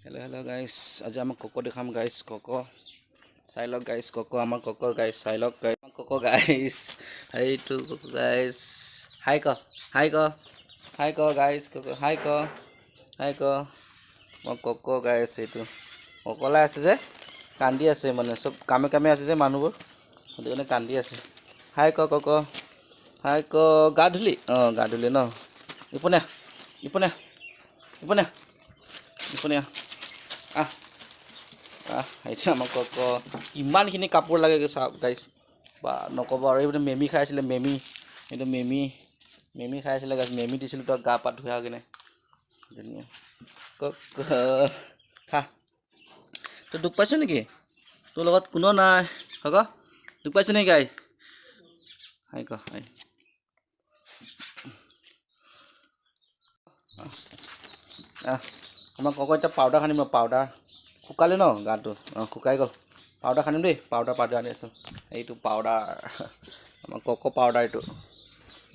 Hello guys, আজি আমাক Koko দেখাম guys, কোকো চাই লওক guys, কোকো আমাৰ কোকো guys, চাই লওক guys, কোকো guys, এইটো কোকো guys, হাই ক guys, কোকো হাই ক মই কোকো guys, এইটো অকলে আছে যে কান্দি আছে মানে সব কামে আছে যে মানুহবোৰ সেইটো কাৰণে কান্দি আছে হাই ক কোকো হাই ক গা ধুলি ন ইপনে এতিয়া আমাক ইমানখিনি কাপোৰ লাগে গাইছ বা নক'ব আৰু এইবোৰ মেমি খাই আছিলে এইটো মেমি খাই আছিলে গাইছ মেমি দিছিলোঁ তই গা পা ধুই কিনে ধুনীয়া খা তই দুখ পাইছ নেকি তোৰ লগত কোনো নাই হক দুখ পাইছ নেকি গাই হাই আমাৰ কক এতিয়া পাউডাৰ খানিম পাউডাৰ শুকালে ন গাটো শুকাই গ'ল পাউডাৰ খানিম দেই পাউডাৰ আনি আছোঁ এইটো পাউডাৰ আমাৰ কোকো পাউডাৰ এইটো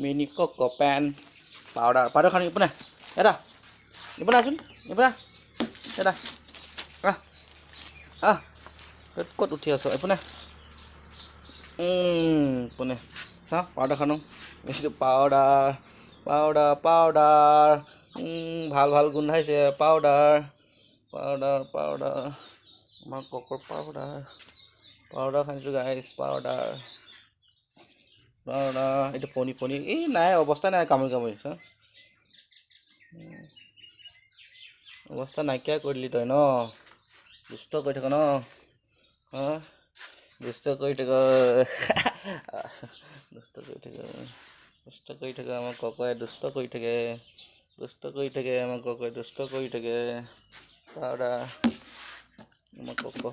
মিনি কোকো পেন পাউডাৰ খানিম ইপনে আছোন এটা ক'ত উঠি আছ ইপনে চা পাউডাৰ খানো এইটো পাউডাৰ ভাল গোন্ধাইছে পাউডাৰ আমাৰ কোকোৰ পাউডাৰ খানিছোঁ গাইছ পাউডাৰ এইটো পনি এই নাই অৱস্থা নাই কামুৰি চা অৱস্থা নাইকিয়া কৰি দিলি তই ন দুষ্ট কৰি থাক ন দুষ্ট কৰি থাকে আমাৰ কোকোয়ে দুষ্ট কৰি থাকে আমাৰ কোকোয়ে পাউডাৰ আমাৰ কোকো